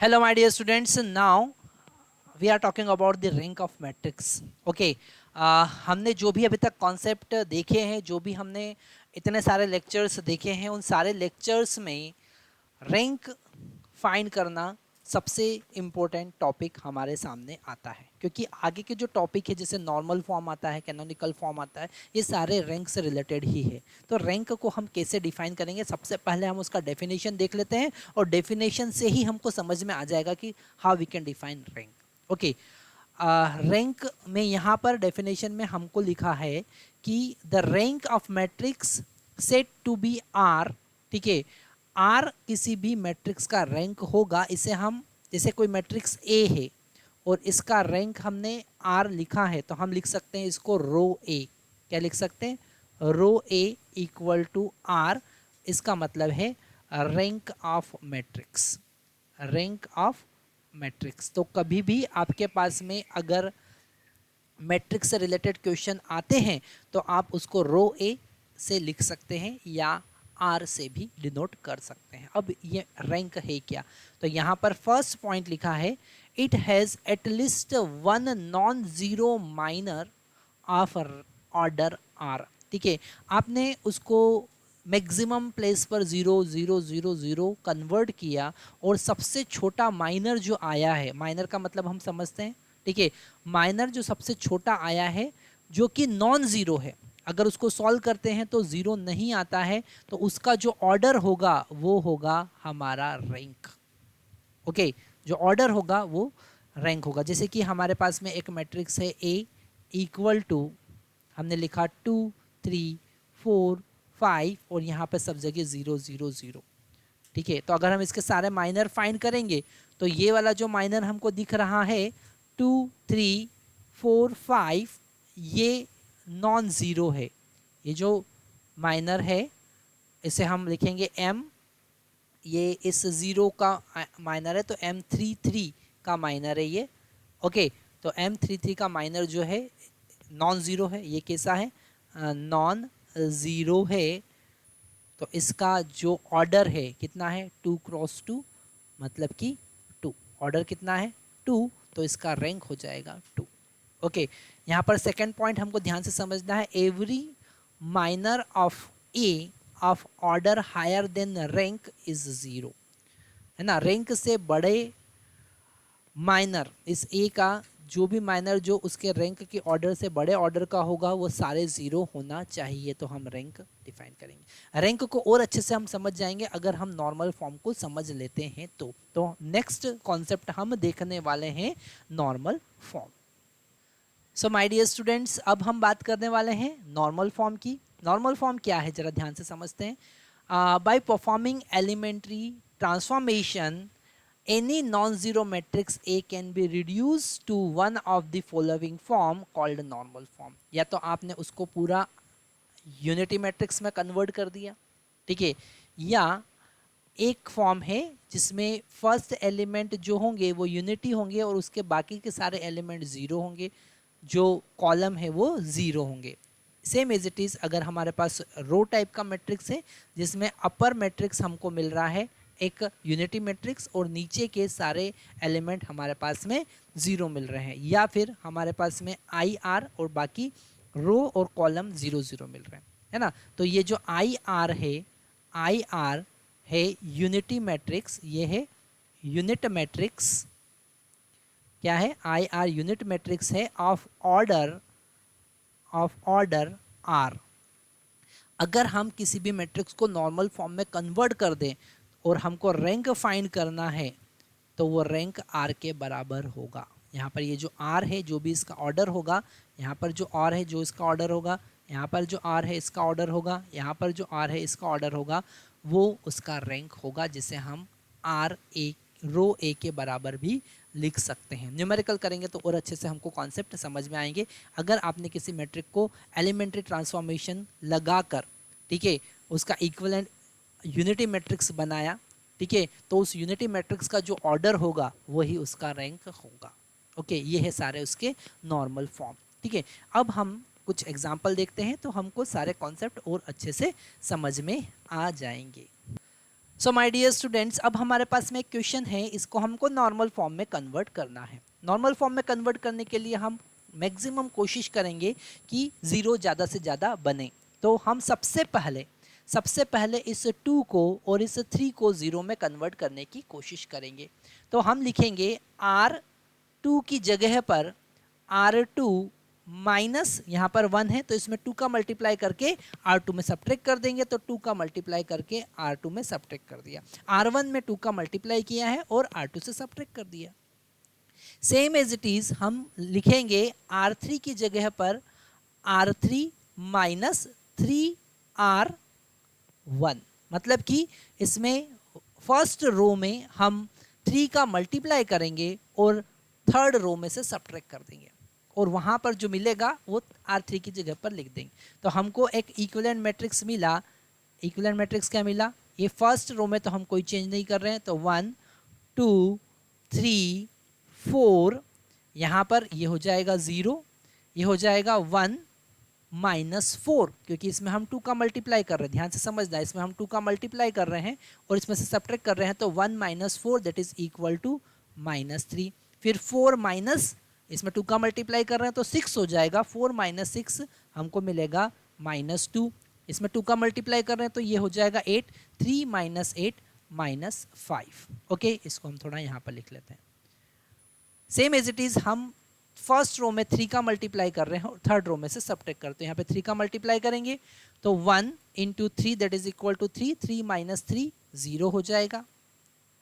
Hello, my dear students. Now we are talking about the rank of matrix. Okay. हमने जो भी अभी तक कॉन्सेप्ट देखे हैं, जो भी हमने इतने सारे लेक्चर्स देखे हैं, उन सारे लेक्चर्स में रैंक फाइंड करना सबसे इम्पोर्टेंट टॉपिक हमारे सामने आता है, क्योंकि आगे के जो टॉपिक है जैसे नॉर्मल फॉर्म आता है, कैनोनिकल फॉर्म आता है, ये सारे रैंक से रिलेटेड ही है। तो रैंक को हम कैसे डिफाइन करेंगे, सबसे पहले हम उसका डेफिनेशन देख लेते हैं और डेफिनेशन से ही हमको समझ में आ जाएगा कि how we can define rank. Okay, rank में यहाँ पर डेफिनेशन में हमको लिखा है कि the rank of matrix set to be R. ठीक है, आर किसी भी मैट्रिक्स का रैंक होगा। इसे हम, जैसे कोई मैट्रिक्स ए है और इसका रैंक हमने आर लिखा है, तो हम लिख सकते हैं इसको रो ए। क्या लिख सकते हैं? रो ए इक्वल टू आर। इसका मतलब है rank of matrix, rank of matrix. तो कभी भी आपके पास में अगर मैट्रिक्स से रिलेटेड क्वेश्चन आते हैं तो आप उसको रो ए से लिख सकते हैं या आर से भी डिनोट कर सकते हैं। अब ये रैंक है क्या, तो यहाँ पर फर्स्ट पॉइंट लिखा है it has at least one non zero minor of order R. ठीक है, आपने उसको मैक्सिमम प्लेस पर 0 0 0 0 कन्वर्ट किया और सबसे छोटा माइनर जो आया है, माइनर का मतलब हम समझते हैं। ठीक है, माइनर जो सबसे छोटा आया है जो कि नॉन ज़ीरो है, अगर उसको सॉल्व करते हैं तो ज़ीरो नहीं आता है, तो उसका जो ऑर्डर होगा वो होगा हमारा रैंक। ओके, जो ऑर्डर होगा वो रैंक होगा। जैसे कि हमारे पास में एक मैट्रिक्स है ए इक्वल टू, हमने लिखा 2 3 4 5 और यहाँ पे सब जगह 0 0 0। ठीक है, तो अगर हम इसके सारे माइनर फाइंड करेंगे तो ये वाला जो माइनर हमको दिख रहा है 2 3 4 5, ये नॉन ज़ीरो है। ये जो माइनर है इसे हम लिखेंगे m, ये इस ज़ीरो का माइनर है तो m33 का माइनर है ये। ओके, तो m33 का माइनर जो है नॉन ज़ीरो है। ये कैसा है? नॉन ज़ीरो है। तो इसका जो ऑर्डर है कितना है? 2 क्रॉस 2, मतलब कि 2। ऑर्डर कितना है? 2, तो इसका रैंक हो जाएगा 2। ओके, यहाँ पर सेकंड पॉइंट हमको ध्यान से समझना है, every minor of A of order higher than rank is zero. है ना, रैंक से बड़े माइनर, इस ए का जो भी माइनर जो उसके रैंक के ऑर्डर से बड़े ऑर्डर का होगा वो सारे ज़ीरो होना चाहिए, तो हम रैंक डिफाइन करेंगे। रैंक को और अच्छे से हम समझ जाएंगे अगर हम नॉर्मल फॉर्म को समझ लेते हैं तो नेक्स्ट कॉन्सेप्ट हम देखने वाले हैं normal form. So my dear students, अब हम बात करने वाले हैं नॉर्मल फॉर्म की। नॉर्मल फॉर्म क्या है जरा ध्यान से समझते हैं। By performing elementary transformation any non-zero matrix A can be reduced to one of the following form called normal form। या तो आपने उसको पूरा यूनिटी मैट्रिक्स में कन्वर्ट कर दिया, ठीक है, या एक फॉर्म है जिसमें फर्स्ट एलिमेंट जो होंगे वो यूनिटी होंगे और उसके बाकी के सारे एलिमेंट ज़ीरो होंगे, जो कॉलम है वो ज़ीरो होंगे। सेम एज इट इज़ अगर हमारे पास रो टाइप का मैट्रिक्स है जिसमें अपर मैट्रिक्स हमको मिल रहा है एक यूनिटी मैट्रिक्स और नीचे के सारे एलिमेंट हमारे पास में ज़ीरो मिल रहे हैं, या फिर हमारे पास में आई आर और बाकी रो और कॉलम 0 0 मिल रहे हैं, है ना। तो ये जो आई आर है यूनिटी मैट्रिक्स, ये है यूनिट मैट्रिक्स। क्या है? आई आर यूनिट मैट्रिक्स है ऑफ ऑर्डर आर। अगर हम किसी भी मैट्रिक्स को नॉर्मल फॉर्म में कन्वर्ट कर दें और हमको रैंक फाइंड करना है तो वो रैंक आर के बराबर होगा। यहाँ पर ये जो आर है जो भी इसका ऑर्डर होगा, यहाँ पर जो आर है जो इसका ऑर्डर होगा, यहाँ पर जो आर है इसका ऑर्डर होगा, यहाँ पर जो आर है इसका ऑर्डर होगा, वो उसका रैंक होगा, जिसे हम आर ए रो ए के बराबर भी लिख सकते हैं। न्यूमेरिकल करेंगे तो और अच्छे से हमको कॉन्सेप्ट समझ में आएंगे। अगर आपने किसी मैट्रिक को एलिमेंट्री ट्रांसफॉर्मेशन लगाकर, ठीक है, उसका इक्विवेलेंट यूनिटी मैट्रिक्स बनाया, ठीक है, तो उस यूनिटी मैट्रिक्स का जो ऑर्डर होगा वही उसका रैंक होगा। ओके, ये है सारे उसके नॉर्मल फॉर्म। ठीक है, अब हम कुछ एग्जाम्पल देखते हैं तो हमको सारे कॉन्सेप्ट और अच्छे से समझ में आ जाएंगे। सो माय डियर स्टूडेंट्स, अब हमारे पास में एक क्वेश्चन है, इसको हमको नॉर्मल फॉर्म में कन्वर्ट करना है। नॉर्मल फॉर्म में कन्वर्ट करने के लिए हम मैक्सिमम कोशिश करेंगे कि ज़ीरो ज़्यादा से ज़्यादा बने। तो हम सबसे पहले इस 2 को और इस 3 को ज़ीरो में कन्वर्ट करने की कोशिश करेंगे। तो हम लिखेंगे R2 की जगह पर R2 माइनस, यहाँ पर 1 है तो इसमें 2 का मल्टीप्लाई करके R2 में सब्ट्रैक्ट कर देंगे, तो 2 का मल्टीप्लाई करके R2 में सब्ट्रैक्ट कर दिया। R1 में 2 का मल्टीप्लाई किया है और R2 से सब्ट्रैक्ट कर दिया। सेम एज इट इज हम लिखेंगे R3 की जगह पर R3 माइनस 3R1, मतलब कि इसमें फर्स्ट रो में हम 3 का मल्टीप्लाई करेंगे और थर्ड रो में से सब्ट्रैक्ट कर देंगे और वहाँ पर जो मिलेगा वो R3 की जगह पर लिख देंगे। तो हमको एक इक्विवेलेंट मैट्रिक्स मिला। इक्विवेलेंट मैट्रिक्स क्या मिला? ये फर्स्ट रो में तो हम कोई चेंज नहीं कर रहे हैं, तो 1 2 3 4, यहाँ पर ये हो जाएगा 0, ये हो जाएगा 1 माइनस 4, क्योंकि इसमें हम 2 का मल्टीप्लाई कर रहे हैं, ध्यान से समझना, इसमें हम 2 का मल्टीप्लाई कर रहे हैं और इसमें से सब्ट्रैक्ट कर रहे हैं, तो 1 minus 4 that is equal to minus 3। फिर 4 माइनस, इसमें 2 का मल्टीप्लाई कर रहे हैं तो 6 हो जाएगा, 4 माइनस 6 हमको मिलेगा माइनस 2। इसमें 2 का मल्टीप्लाई कर रहे हैं तो ये हो जाएगा 8, 3 माइनस 8 माइनस 5। ओके, इसको हम थोड़ा यहाँ पर लिख लेते हैं। सेम एज इट इज हम फर्स्ट रो में 3 का मल्टीप्लाई कर रहे हैं और थर्ड रो में से सब्ट्रैक्ट करते हैं। यहाँ पे 3 का मल्टीप्लाई करेंगे तो 1 into 3 that is equal to 3, 3 minus 3 0 हो जाएगा।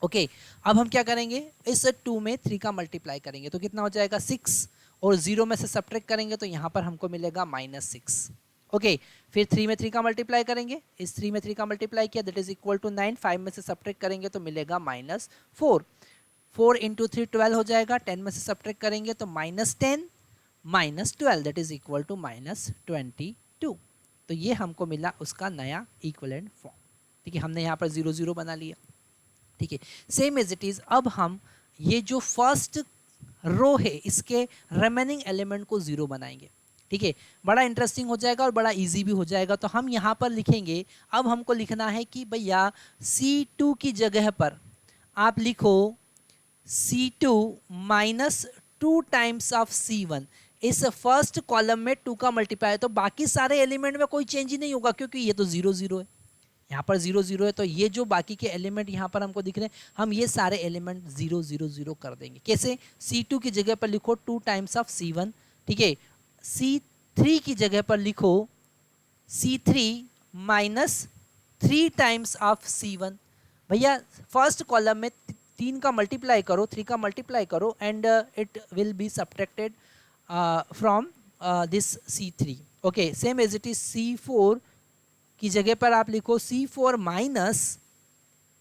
ओके, अब हम क्या करेंगे, इस 2 में 3 का मल्टीप्लाई करेंगे तो कितना हो जाएगा 6, और 0 में से सब्ट्रैक्ट करेंगे तो यहाँ पर हमको मिलेगा माइनस 6। ओके, फिर 3 में 3 का मल्टीप्लाई करेंगे, इस 3 में 3 का मल्टीप्लाई किया दैट इज इक्वल टू 9, 5 में से सब्ट्रैक्ट करेंगे तो मिलेगा माइनस 4, 4 इंटू 3 12 हो जाएगा, 10 में से सब्ट्रैक्ट करेंगे तो minus 10 minus 12 that is equal to minus 22। तो ये हमको मिला उसका नया इक्विवेलेंट फॉर्म। ठीक है, हमने यहाँ पर 0 0 बना लिया। ठीक है, सेम एज इट इज अब हम ये जो फर्स्ट रो है इसके रिमेनिंग एलिमेंट को 0 बनाएंगे। ठीक है, बड़ा इंटरेस्टिंग हो जाएगा और बड़ा इजी भी हो जाएगा। तो हम यहाँ पर लिखेंगे, अब हमको लिखना है कि भैया C2 की जगह पर आप लिखो C2 minus 2 times of C1। इस फर्स्ट कॉलम में 2 का मल्टीप्लाई है तो बाकी सारे एलिमेंट में कोई चेंज ही नहीं होगा, क्योंकि ये तो 0 0 है, यहाँ पर 0 0 है, तो ये जो बाकी के एलिमेंट यहाँ पर हमको दिख रहे हैं, हम ये सारे एलिमेंट 0 0 0 कर देंगे। कैसे? C2 की जगह पर लिखो 2 टाइम्स ऑफ C1। ठीक है, C3 की जगह पर लिखो C3 minus 3 times of C1। भैया फर्स्ट कॉलम में 3 का मल्टीप्लाई करो, 3 का मल्टीप्लाई करो and it will be subtracted from this C3। Okay, same as it is C4 की जगह पर आप लिखो C4 minus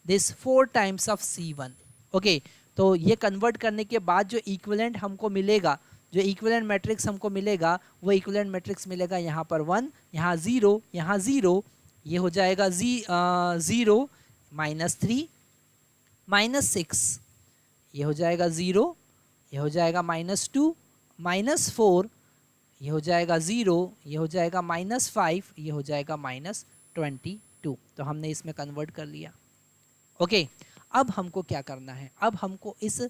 this 4 times of C1। Okay, तो ये कन्वर्ट करने के बाद जो इक्विवेलेंट हमको मिलेगा, जो इक्विवेलेंट मैट्रिक्स हमको मिलेगा, वो इक्विवेलेंट मैट्रिक्स मिलेगा यहाँ पर 1, यहाँ 0, यहाँ 0, ये हो जाएगा 0 माइनस 3 माइनस 6, ये हो जाएगा 0, ये हो जाएगा माइनस 2 माइनस 4, ये हो जाएगा 0, ये हो जाएगा माइनस 5, ये हो जाएगा माइनस 22। तो हमने इसमें कन्वर्ट कर लिया। ओके, अब हमको क्या करना है, अब हमको इस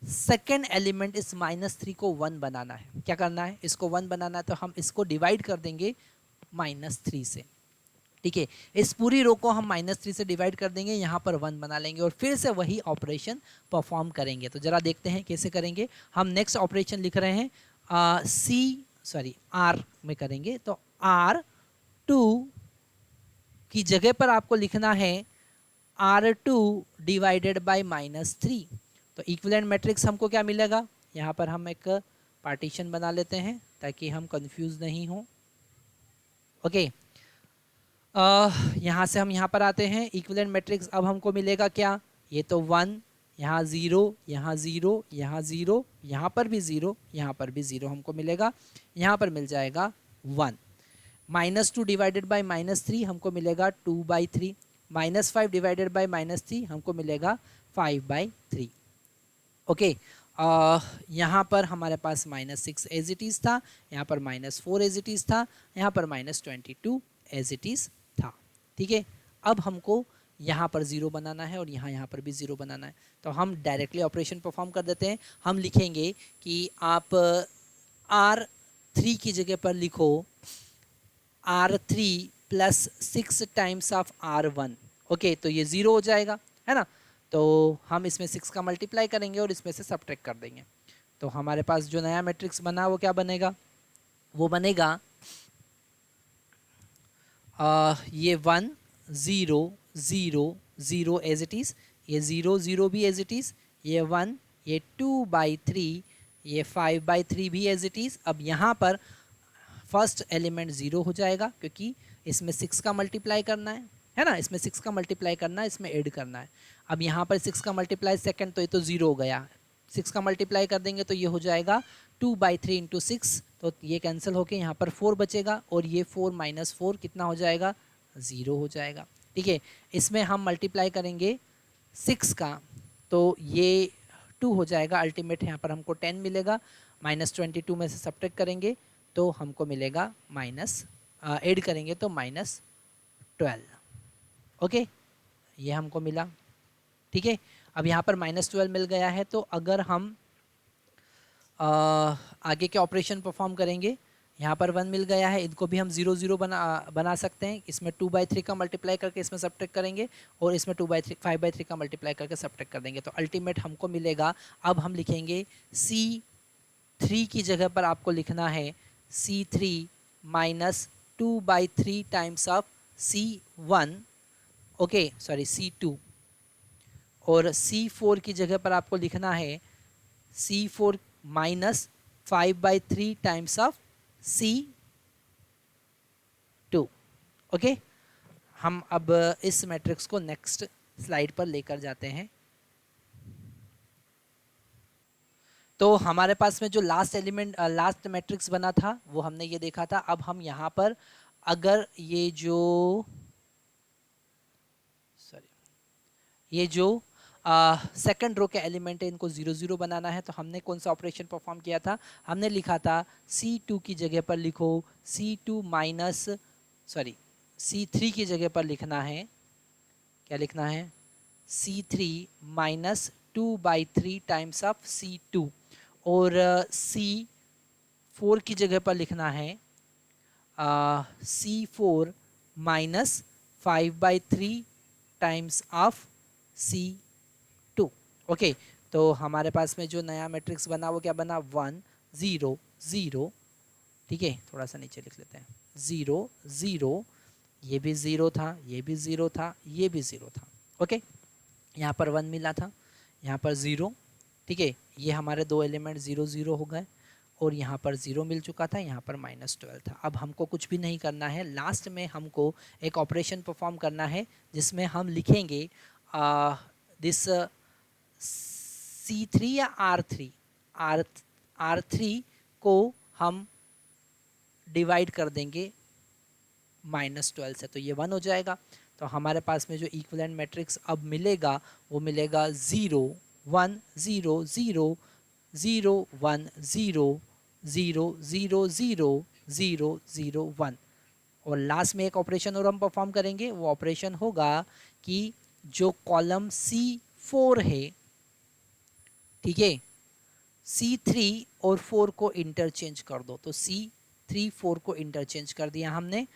सेकेंड एलिमेंट इस माइनस 3 को 1 बनाना है। क्या करना है, इसको 1 बनाना है, तो हम इसको डिवाइड कर देंगे माइनस 3 से। ठीक है, इस पूरी रो को हम माइनस 3 से डिवाइड कर देंगे, यहाँ पर 1 बना लेंगे और फिर से वही ऑपरेशन परफॉर्म करेंगे। तो जरा देखते हैं कैसे करेंगे। हम नेक्स्ट ऑपरेशन लिख रहे हैं R में करेंगे, तो R2 की जगह पर आपको लिखना है R2 डिवाइडेड बाय माइनस 3। तो इक्विवेलेंट मैट्रिक्स हमको क्या मिलेगा, यहाँ पर हम एक पार्टीशन बना लेते हैं ताकि हम कंफ्यूज नहीं हो। ओके, यहाँ से हम यहाँ पर आते हैं, इक्विवेलेंट मैट्रिक्स अब हमको मिलेगा क्या, ये तो 1, यहाँ 0, यहाँ 0, यहाँ 0, यहाँ पर भी 0, यहाँ पर भी 0 हमको मिलेगा, यहाँ पर मिल जाएगा 1। माइनस 2 डिवाइडेड बाई माइनस 3 हमको मिलेगा 2/3, माइनस 5 डिवाइडेड बाई माइनस 3 हमको मिलेगा 5/3। ओके, यहाँ पर हमारे पास माइनस 6 एज इट इज़ था, यहाँ पर माइनस 4 एज इट इज़ था, यहाँ पर माइनस 22 एज इट इज़ था। ठीक है, अब हमको यहाँ पर 0 बनाना है और यहाँ पर भी 0 बनाना है। तो हम डायरेक्टली ऑपरेशन परफॉर्म कर देते हैं। हम लिखेंगे कि आप R3 की जगह पर लिखो R3 plus 6 times of R1। Okay, तो ये 0 हो जाएगा, है ना। तो हम इसमें 6 का मल्टीप्लाई करेंगे और इसमें से सब्ट्रैक्ट कर देंगे। तो हमारे पास जो नया मैट्रिक्स बना वो क्या बनेगा, वो बनेगा ये 1 0 0 0 एज इट इज़, ये 0 0 भी एज इट इज़, ये 1, ये 2/3, ये 5/3 भी एज इट इज़। अब यहाँ पर फर्स्ट एलिमेंट 0 हो जाएगा क्योंकि इसमें 6 का मल्टीप्लाई करना है ना, इसमें 6 का मल्टीप्लाई करना है, इसमें ऐड करना है। अब यहाँ पर 6 का मल्टीप्लाई सेकंड, तो ये तो 0 हो गया। 6 का मल्टीप्लाई कर देंगे तो ये हो जाएगा 2/3 इंटू 6, तो ये कैंसिल होके यहाँ पर 4 बचेगा और ये 4 माइनस 4 कितना हो जाएगा, 0 हो जाएगा। ठीक है, इसमें हम मल्टीप्लाई करेंगे 6 का, तो ये 2 हो जाएगा। अल्टीमेट यहाँ पर हमको 10 मिलेगा। -22 में से सब्ट्रैक्ट करेंगे तो हमको मिलेगा ऐड करेंगे तो -12। ओके, ये हमको मिला। ठीक है, अब यहाँ पर -12 मिल गया है, तो अगर हम आगे के ऑपरेशन परफॉर्म करेंगे, यहाँ पर 1 मिल गया है, इनको भी हम 0 0 बना सकते हैं। इसमें 2/3 का मल्टीप्लाई करके इसमें सब्ट्रैक्ट करेंगे और इसमें 5/3 का मल्टीप्लाई करके सब्ट्रैक्ट कर देंगे, तो अल्टीमेट हमको मिलेगा। अब हम लिखेंगे C3 की जगह पर आपको लिखना है C3 minus 2/3 times of C1, okay sorry C2, और C4 की जगह पर आपको लिखना है C4 minus 5/3 times of C2। Okay, हम अब इस मैट्रिक्स को नेक्स्ट स्लाइड पर लेकर जाते हैं। तो हमारे पास में जो लास्ट मैट्रिक्स बना था वो हमने ये देखा था। अब हम यहाँ पर अगर ये जो सेकंड रो के एलिमेंट है, इनको 0 0 बनाना है, तो हमने कौन सा ऑपरेशन परफॉर्म किया था, हमने लिखा था C2 की जगह पर लिखो C3 की जगह पर लिखना है, क्या लिखना है, C3 minus 2/3 times of C2, और C4 की जगह पर लिखना है C4 minus 5/3 times of C2। Okay, तो हमारे पास में जो नया मैट्रिक्स बना वो क्या बना, 1 0 0। ठीक है, थोड़ा सा नीचे लिख लेते हैं, 0 0, ये भी 0 था, ये भी 0 था, ये भी 0 था। ओके, यहाँ पर 1 मिला था, यहाँ पर 0। ठीक है, ये हमारे दो एलिमेंट 0 0 हो गए, और यहाँ पर 0 मिल चुका था, यहाँ पर -12 था। अब हमको कुछ भी नहीं करना है, लास्ट में हमको एक ऑपरेशन परफॉर्म करना है जिसमें हम लिखेंगे दिस C3 या R3 को हम डिवाइड कर देंगे -12 से, तो ये 1 हो जाएगा। तो हमारे पास में जो इक्विवेलेंट मैट्रिक्स अब मिलेगा वो मिलेगा 0 1 0 0 0 1 0 0 0 0 0 0 1, और लास्ट में एक ऑपरेशन और हम परफॉर्म करेंगे। वो ऑपरेशन होगा कि जो कॉलम C4 है, ठीक है, C3 और 4 को इंटरचेंज कर दो, तो C3 4 को इंटरचेंज कर दिया हमने,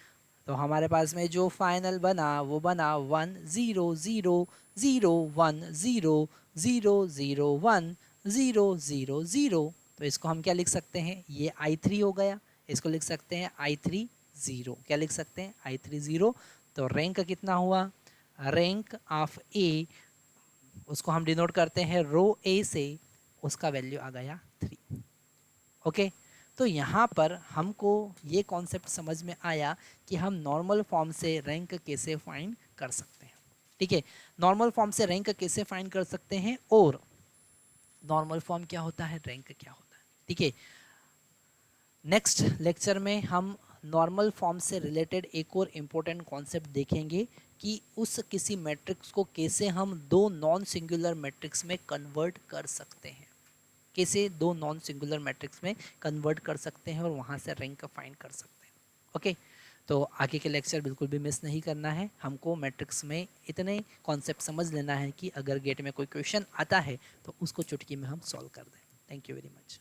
तो हमारे पास में जो फाइनल बना वो बना 1 0 0 0 1 0 0 0 1 0 0 0। तो इसको हम क्या लिख सकते हैं, ये I3 हो गया, इसको लिख सकते हैं I3 0, क्या लिख सकते हैं, I3 0। तो रैंक कितना हुआ, रैंक ऑफ ए, उसको हम डिनोट करते हैं रो ए से, उसका वैल्यू आ गया 3। ओके, तो यहाँ पर हमको ये कॉन्सेप्ट समझ में आया कि हम नॉर्मल फॉर्म से रैंक कैसे फाइंड कर सकते हैं। ठीक है, नॉर्मल फॉर्म से रैंक कैसे फाइंड कर सकते हैं, और नॉर्मल फॉर्म क्या होता है, रैंक क्या होता है। ठीक है, नेक्स्ट लेक्चर में हम नॉर्मल फॉर्म से रिलेटेड एक और इम्पोर्टेंट कॉन्सेप्ट देखेंगे कि उस किसी मैट्रिक्स को कैसे हम दो नॉन सिंगुलर मैट्रिक्स में कन्वर्ट कर सकते हैं, कैसे दो नॉन सिंगुलर मैट्रिक्स में कन्वर्ट कर सकते हैं और वहाँ से रैंक फाइंड कर सकते हैं। ओके, तो आगे के लेक्चर बिल्कुल भी मिस नहीं करना है। हमको मैट्रिक्स में इतने कॉन्सेप्ट समझ लेना है कि अगर गेट में कोई क्वेश्चन आता है तो उसको चुटकी में हम सॉल्व कर दें। Thank you very much.